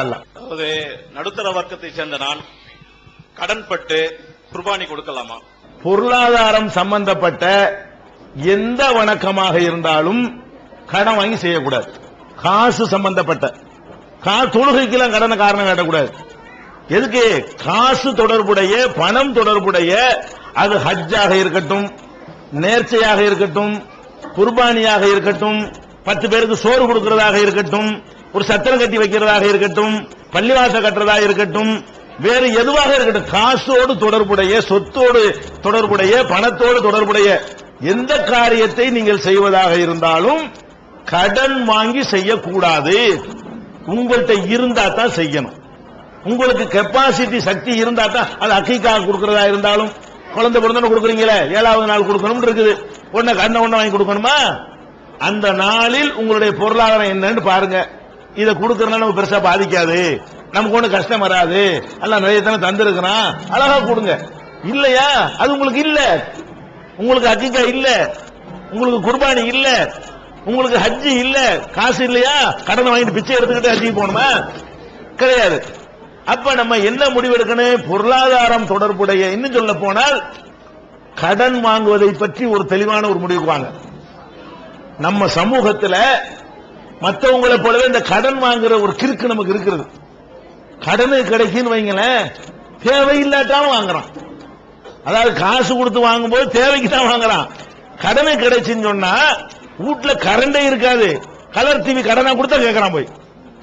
அதாவது நடுத்தர வர்க்கத்தை சேர்ந்த நான் கடன்பட்டு குர்பானி கொடுக்கலாமா? பொருளாதாரம் சம்பந்தப்பட்ட எந்த வணக்கமாக இருந்தாலும் கடன் வாங்கி செய்யக்கூடாது. காசு சம்பந்தப்பட்ட தொழுகைக்கெல்லாம் கடனை காரணம் காட்டக்கூடாது. எதுக்கு? காசு தொடர்புடைய, பணம் தொடர்புடைய, அது ஹஜ்ஜாக இருக்கட்டும், நேர்ச்சையாக இருக்கட்டும், குர்பானியாக இருக்கட்டும், 10 பேருக்கு சோறு கொடுக்கிறதாக இருக்கட்டும், ஒரு சத்திரம் கட்டி வைக்கிறதாக இருக்கட்டும், பள்ளிவாசல் கட்டுறதாக இருக்கட்டும், வேறு எதுவாக இருக்கட்டும், காசோடு தொடர்புடைய, சொத்தோடு தொடர்புடைய, பணத்தோடு தொடர்புடைய எந்த காரியத்தை நீங்கள் செய்வதாக இருந்தாலும் கடன் வாங்கி செய்யக்கூடாது. உங்கள்கிட்ட இருந்தா தான் செய்யணும். உங்களுக்கு கெப்பாசிட்டி, சக்தி இருந்தா தான். அது அக்கீக்காக கொடுக்கிறதா இருந்தாலும், குழந்தை பிறந்தன கொடுக்குறீங்களே, 7வது நாள் கொடுக்கணும் இருக்குது, ஒன்ன கண்ண ஒண்ணு வாங்கி கொடுக்கணுமா? அந்த நாளில் உங்களுடைய பொருளாதாரம் என்னன்னு பாருங்க. இதை கொடுக்கறதுனால நமக்கு பெருசா பாதிக்காது, நமக்கு ஒண்ணு கஷ்டம் வராது, எல்லாம் நிறைய தானே தந்திருக்கிறான், அழகா கொடுங்க. இல்லையா, அது உங்களுக்கு இல்ல, உங்களுக்கு அக்கீக்கா இல்ல, உங்களுக்கு குர்பானி இல்ல, உங்களுக்கு ஹஜ்ஜி இல்ல, காசு இல்லையா, கடனை வாங்கிட்டு பிச்சை எடுத்துக்கிட்டு ஹஜ்ஜிக்கு போகணுமா? கிடையாது. அப்ப நம்ம என்ன முடிவு எடுக்கணும்? பொருளாதாரம் தொடர்புடைய, இன்னும் சொல்ல போனால் கடன் வாங்குவதை பற்றி ஒரு தெளிவான ஒரு முடிவுக்கு வாங்க. நம்ம சமூகத்தில் மற்றவங்களை போலவே இந்த கடன் வாங்குற ஒரு கிறுக்கு நமக்கு இருக்கிறது. கடனு கிடைக்குன்னு வைங்களேன், தேவையில்லாட்டாலும் வாங்குறான். அதாவது காசு கொடுத்து வாங்கும்போது தேவைக்கு தான் வாங்குறான். கடனை கிடைச்சுன்னு சொன்னா வீட்டுல கரண்டே இருக்காது, கலர் டிவி கடனா கொடுத்தா கேட்கறான் போய்,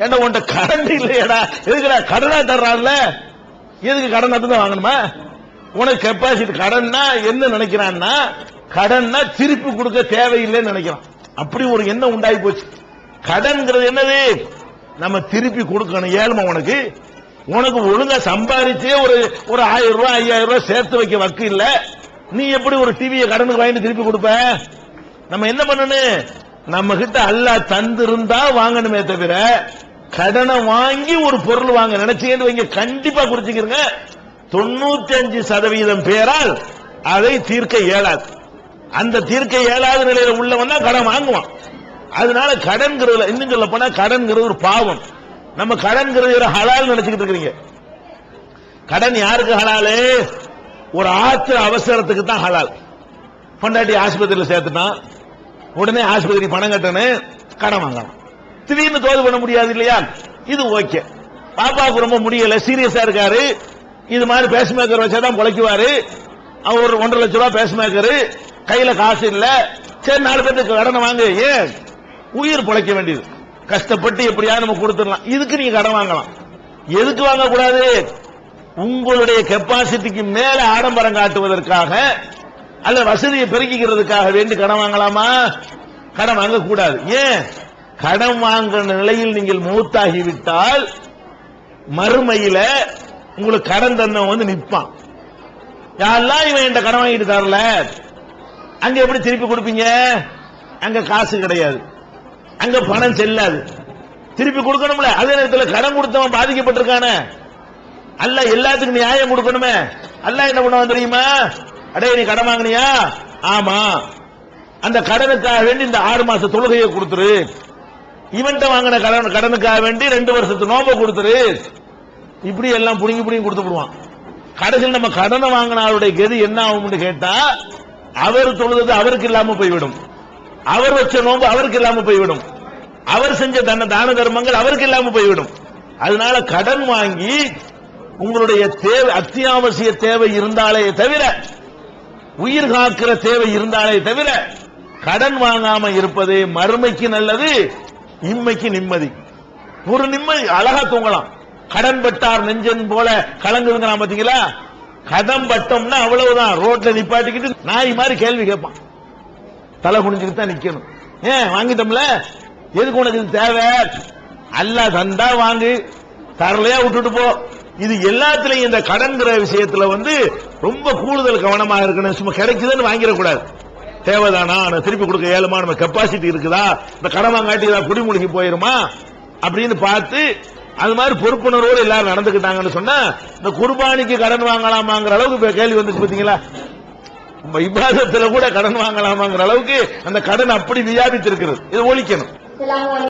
ஏண்டா உன்ட்ட கரண்ட் இல்லையடா, எதுக்குடா கடனா தர்றான்ல, எதுக்கு கடன் தான் வாங்கணுமா? உனக்கு கெப்பாசிட்டி. கடன்னா என்ன நினைக்கிறான்னா, கடன்னா திருப்பி கொடுக்க தேவையில்லைன்னு நினைக்கிறான். அப்படி ஒரு எண்ணம் உண்டாகி போச்சு. கடன்கிறது என்னது? நம்ம திருப்பி கொடுக்கணும். ஏழ்மை உனக்கு, உனக்கு ஒழுங்கா சம்பாதிச்சே ஒரு 1000 ரூபாய் 5000 ரூபாய் சேர்த்து வைக்க வக்கு இல்ல, நீ எப்படி ஒரு டிவியை கடனுக்கு வாங்கிட்டு திருப்பி கொடுப்ப? நம்ம என்ன பண்ணணும்? நம்ம கிட்ட அல்லாஹ் தந்திருந்தா வாங்கணுமே தவிர, கடனை வாங்கி ஒரு பொருள் வாங்க நினைச்சீங்கன்னு வைங்க, கண்டிப்பா குறிச்சுக்கிறங்க, 95% பேரால் அதை தீர்க்க இயலாது. அந்த தீர்க்க இயலாத நிலையில உள்ளவன் தான் கடன் வாங்குவான். அதனால கடன்கிறது, இன்னும் சொல்ல போனா கடன்கிறது ஒரு பாவம். நம்ம கடன்கிறது ஹலால் நினைச்சுக்கிட்டு இருக்கிறீங்க. கடன் யாருக்கு ஹலாலு? ஒரு ஆத்திர அவசரத்துக்கு தான் ஹலால். பொண்டாட்டி ஆஸ்பத்திரியில் சேர்த்துட்டான், உடனே ஆஸ்பத்திரி பணம் கட்டணும், கடன் வாங்கலாம். திடீர்னு தோது பண்ண முடியாது இல்லையா? இது ஓகே. பாப்பாவுக்கு ரொம்ப முடியல, சீரியஸா இருக்காரு, இது மாதிரி பேஸ்மேக்கர் வச்சாதான் பொழைக்குவாரு, அவர் 1.5 லட்சம் ரூபாய் பேஸ்மேக்கர், கையில காசு இல்ல, சரி 4 பேருக்கு கடனை வாங்க, ஏன் உயிர் பொழைக்க வேண்டியது, கஷ்டப்பட்டு எப்படியாவது நம்ம கொடுத்துடலாம். இதுக்கு நீங்க கடன் வாங்கலாம். எதுக்கு வாங்கக்கூடாது? உங்களுடைய கெப்பாசிட்டிக்கு மேல ஆடம்பரம் காட்டுவதற்காக அல்ல வசதியை பெருக்கிக்கிறதுக்காக வேண்டி கடன் வாங்கலாமா? கடன் வாங்கக்கூடாது. ஏன்? கடன் வாங்குற நிலையில் நீங்கள் மூத்தாகிவிட்டால் மறுமையில உங்களுக்கு கடன் தந்தவன் வந்து நிற்பான். யாரெல்லாம் இவன் என்கிட்ட கடன் வாங்கிட்டு தரல, அங்க எப்படி திருப்பி கொடுப்பீங்க? அங்க காசு கிடையாது, அங்க பணம் செல்லாது, திருப்பி கொடுக்கணும்ல. அதே நேரத்தில் கடன் கொடுத்தவன் பாதிக்கப்பட்டிருக்கானே, அல்ல எல்லாத்துக்கும் நியாயம் கொடுக்கணுமே. அல்ல என்ன பண்ணுவான் தெரியுமா? அடே நீ கடன் வாங்கினியா? ஆமா, அந்த கடனுக்காக வேண்டி இந்த 6 மாச தொழுகையை கொடுத்துரு, இவன்ட்ட வாங்கின கடனுக்காக வேண்டி 2 வருஷத்து நோம்பை கொடுத்துரு, இப்படி எல்லாம் புடுங்கி புடுங்கி கொடுத்து விடுவான். கடைசியில் நம்ம கடனை வாங்கினாருடைய கதி என்ன ஆகும் கேட்டா, அவர் தொழுது அவருக்கு இல்லாம போய்விடும், அவர் வச்ச நோம்பு அவருக்கு இல்லாம போய்விடும், அவர் செஞ்ச தான தர்மங்கள் அவருக்கு இல்லாம போய்விடும். அதனால கடன் வாங்கி உங்களுடைய தேவை, அத்தியாவசிய தேவை இருந்தாலே தவிர, உயிர் காக்கிற தேவை இருந்தாலே தவிர, கடன் வாங்காம இருப்பது மறுமைக்கு நல்லது, இம்மைக்கு நிம்மதி. ஒரு நிம்மதி, அழகா தூங்கலாம். கடன் பட்டார் நெஞ்சன் போல கலங்குதுங்க பாத்தீங்களா? கடன் பட்டோம்னா அவ்வளவுதான், ரோட்ல நிப்பாட்டிக்கிட்டு நாய் மாதிரி கேள்வி கேட்பான், தலை குனிஞ்சுக்கிட்டு தான் நிக்கணும். ஏன் வாங்கிட்டோம்ல, எதுக்கு உனக்கு இது தேவை? அல்லாஹ் தந்தா வாங்கு, தரலையா விட்டுட்டு போ. இது எல்லாத்திலையும் இந்த கடன்கிற விஷயத்துல வந்து ரொம்ப கூடுதல் கவனமாக இருக்கணும். சும்மா கிடைக்குதுன்னு வாங்கிடக்கூடாது. தேவைதானா, திருப்பி கொடுக்க ஏழுமா, நம்ம கெப்பாசிட்டி இருக்குதா, இந்த கடன் வாங்காட்டி குடிமூழ்கி போயிருமா அப்படின்னு பார்த்து அது மாதிரி பொறுப்புணர்வோடு எல்லாரும் நடந்துக்கிட்டாங்கன்னு சொன்னா, இந்த குர்பானிக்கு கடன் வாங்கலாமாங்கிற அளவுக்கு கேள்வி வந்துச்சு பாத்தீங்களா? இபாதத்துல கூட கடன் வாங்கலாமாங்கிற அளவுக்கு அந்த கடன் அப்படி வியாபித்திருக்கிறது. இது ஒழிக்கணும்.